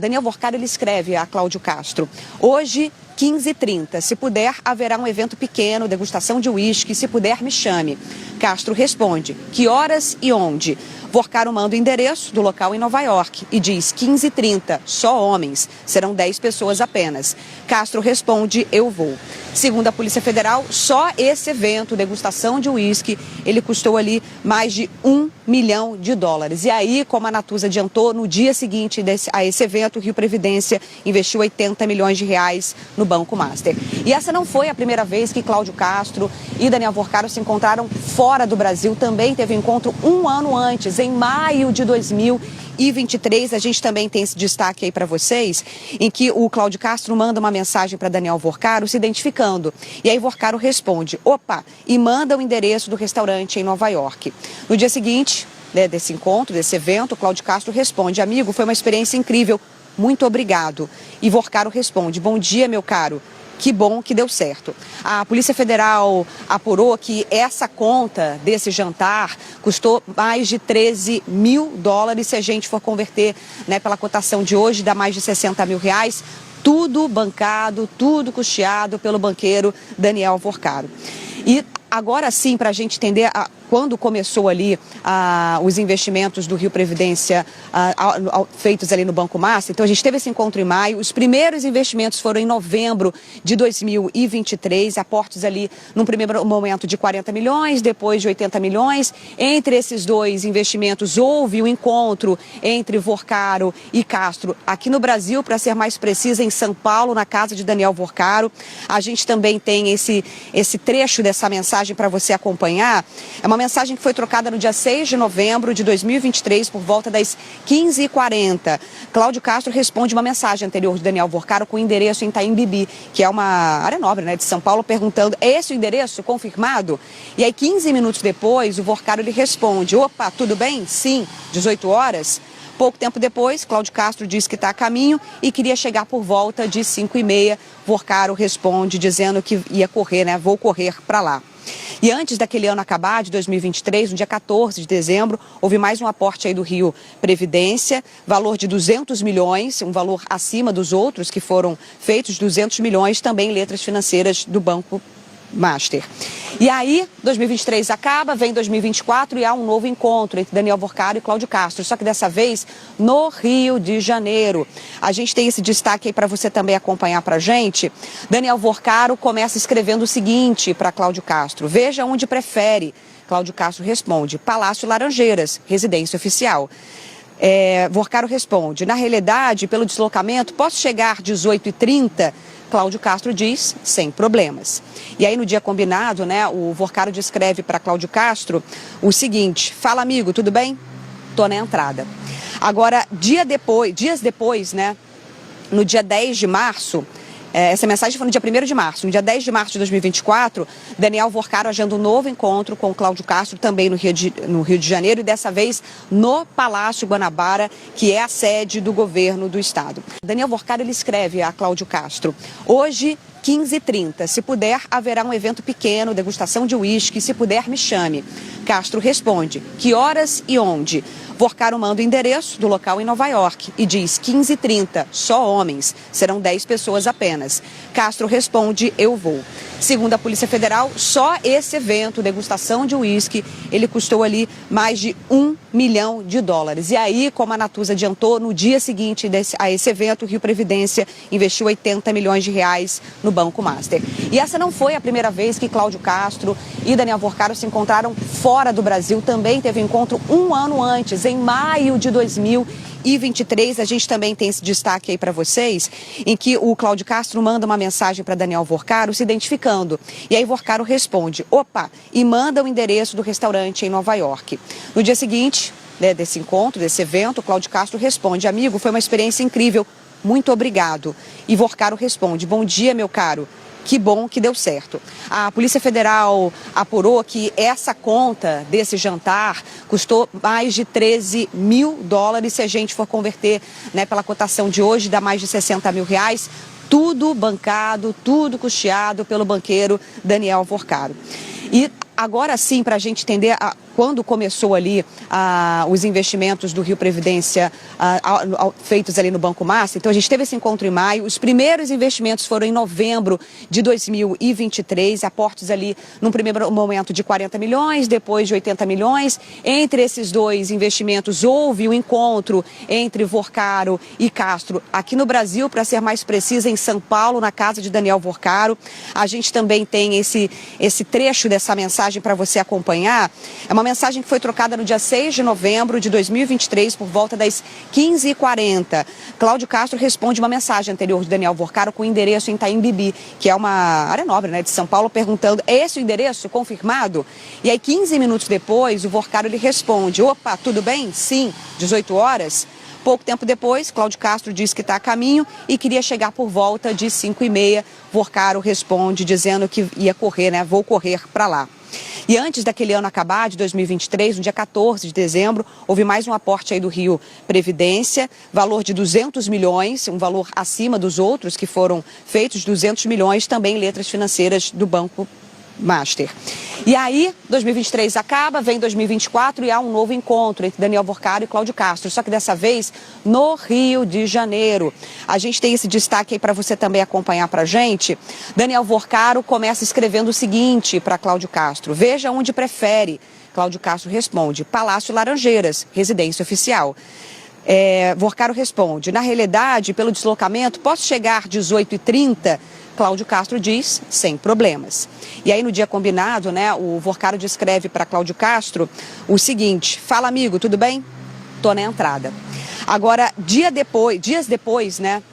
Daniel Vorcaro, ele escreve a Cláudio Castro: hoje, 15h30, se puder, haverá um evento pequeno, degustação de uísque, se puder, me chame. Castro responde: que horas e onde? Vorcaro manda o endereço do local em Nova York e diz: 15h30, só homens, serão 10 pessoas apenas. Castro responde: eu vou. Segundo a Polícia Federal, só esse evento, degustação de uísque, ele custou ali mais de $1 milhão. E aí, como a Natuza adiantou, no dia seguinte a esse evento, o Rio Previdência investiu R$80 milhões no Banco Master. E essa não foi a primeira vez que Cláudio Castro e Daniel Vorcaro se encontraram fora do Brasil. Também teve um encontro um ano antes, em maio de 2023. A gente também tem esse destaque aí para vocês, em que o Cláudio Castro manda uma mensagem para Daniel Vorcaro se identificando. E aí Vorcaro responde: opa, e manda o endereço do restaurante em Nova York. No dia seguinte, desse encontro, desse evento, Cláudio Castro responde: amigo, foi uma experiência incrível, muito obrigado. E Vorcaro responde: bom dia, meu caro. Que bom que deu certo. A Polícia Federal apurou que essa conta desse jantar custou mais de $13 mil. Se a gente for converter, pela cotação de hoje, dá mais de R$60 mil. Tudo bancado, tudo custeado pelo banqueiro Daniel Vorcaro. E agora sim, para a gente entender quando começou ali os investimentos do Rio Previdência feitos ali no Banco Master. Então a gente teve esse encontro em maio, os primeiros investimentos foram em novembro de 2023, aportes ali num primeiro momento de 40 milhões, depois de 80 milhões. Entre esses dois investimentos houve um encontro entre Vorcaro e Castro aqui no Brasil, para ser mais precisa, em São Paulo, na casa de Daniel Vorcaro. A gente também tem esse trecho dessa mensagem para você acompanhar. É uma mensagem que foi trocada no dia 6 de novembro de 2023, por volta das 15h40. Cláudio Castro responde uma mensagem anterior de Daniel Vorcaro com endereço em Itaim Bibi, que é uma área nobre, de São Paulo, perguntando: é esse o endereço confirmado? E aí, 15 minutos depois, o Vorcaro ele responde: opa, tudo bem? Sim, 18 horas. Pouco tempo depois, Cláudio Castro diz que está a caminho e queria chegar por volta de 5h30. Vorcaro responde dizendo que ia correr, vou correr para lá. E antes daquele ano acabar, de 2023, no dia 14 de dezembro, houve mais um aporte aí do Rio Previdência, valor de 200 milhões, um valor acima dos outros que foram feitos, 200 milhões, também em letras financeiras do Banco Master. E aí, 2023 acaba, vem 2024 e há um novo encontro entre Daniel Vorcaro e Cláudio Castro, só que dessa vez no Rio de Janeiro. A gente tem esse destaque aí para você também acompanhar para a gente. Daniel Vorcaro começa escrevendo o seguinte para Cláudio Castro: veja onde prefere. Cláudio Castro responde: Palácio Laranjeiras, residência oficial. Vorcaro responde: na realidade, pelo deslocamento, posso chegar 18h30? Cláudio Castro diz: sem problemas. E aí, no dia combinado, o Vorcaro descreve para Cláudio Castro o seguinte: fala, amigo, tudo bem? Tô na entrada. Agora, dias depois, no dia 10 de março, essa mensagem foi no dia 1º de março. No dia 10 de março de 2024, Daniel Vorcaro agenda um novo encontro com o Cláudio Castro, também no Rio de Janeiro, e dessa vez no Palácio Guanabara, que é a sede do governo do estado. Daniel Vorcaro, ele escreve a Cláudio Castro: hoje, 15h30, se puder, haverá um evento pequeno, degustação de uísque, se puder, me chame. Castro responde: que horas e onde? Vorcaro manda o endereço do local em Nova York e diz: 15h30, só homens, serão 10 pessoas apenas. Castro responde: eu vou. Segundo a Polícia Federal, só esse evento, degustação de uísque, ele custou ali mais de $1 milhão. E aí, como a Natuza adiantou, no dia seguinte a esse evento, o Rio Previdência investiu R$80 milhões no Banco Master. E essa não foi a primeira vez que Cláudio Castro e Daniel Vorcaro se encontraram fora do Brasil. Também teve um encontro um ano antes, em maio de 2023. A gente também tem esse destaque aí para vocês, em que o Cláudio Castro manda uma mensagem para Daniel Vorcaro se identificando. E aí Vorcaro responde: opa, e manda o endereço do restaurante em Nova York. No dia seguinte, desse encontro, desse evento, Cláudio Castro responde: amigo, foi uma experiência incrível, muito obrigado. E Vorcaro responde: bom dia, meu caro. Que bom que deu certo. A Polícia Federal apurou que essa conta desse jantar custou mais de $13 mil. Se a gente for converter, pela cotação de hoje, dá mais de R$60 mil. Tudo bancado, tudo custeado pelo banqueiro Daniel Vorcaro. E agora sim, para a gente entender quando começou ali os investimentos do Rio Previdência feitos ali no Banco Master. Então a gente teve esse encontro em maio, os primeiros investimentos foram em novembro de 2023, aportes ali num primeiro momento de 40 milhões, depois de 80 milhões. Entre esses dois investimentos houve um encontro entre Vorcaro e Castro aqui no Brasil, para ser mais precisa, em São Paulo, na casa de Daniel Vorcaro. A gente também tem esse trecho dessa mensagem para você acompanhar. É uma mensagem que foi trocada no dia 6 de novembro de 2023, por volta das 15h40. Cláudio Castro responde uma mensagem anterior de Daniel Vorcaro com endereço em Itaim Bibi, que é uma área nobre, né, de São Paulo, perguntando: é esse o endereço confirmado? E aí, 15 minutos depois, o Vorcaro ele responde: opa, tudo bem? Sim, 18 horas. Pouco tempo depois, Cláudio Castro diz que está a caminho e queria chegar por volta de 5h30. Vorcaro responde dizendo que ia correr, né? Vou correr para lá. E antes daquele ano acabar, de 2023, no dia 14 de dezembro, houve mais um aporte aí do Rio Previdência, valor de 200 milhões, um valor acima dos outros que foram feitos, 200 milhões, também em letras financeiras do Banco Master. E aí, 2023 acaba, vem 2024 e há um novo encontro entre Daniel Vorcaro e Cláudio Castro, só que dessa vez no Rio de Janeiro. A gente tem esse destaque aí para você também acompanhar para a gente. Daniel Vorcaro começa escrevendo o seguinte para Cláudio Castro: veja onde prefere. Cláudio Castro responde: Palácio Laranjeiras, residência oficial. Vorcaro responde: na realidade, pelo deslocamento, posso chegar 18h30? Cláudio Castro diz: sem problemas. E aí, no dia combinado, né, o Vorcaro descreve para Cláudio Castro o seguinte: fala, amigo, tudo bem? Tô na entrada. Agora, dias depois, né,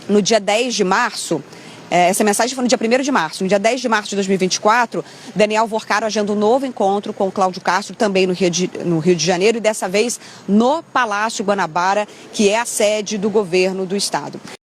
no dia 10 de março, essa mensagem foi no dia 1º de março, no dia 10 de março de 2024, Daniel Vorcaro agenda um novo encontro com Cláudio Castro, também no Rio de Janeiro, e dessa vez no Palácio Guanabara, que é a sede do governo do estado.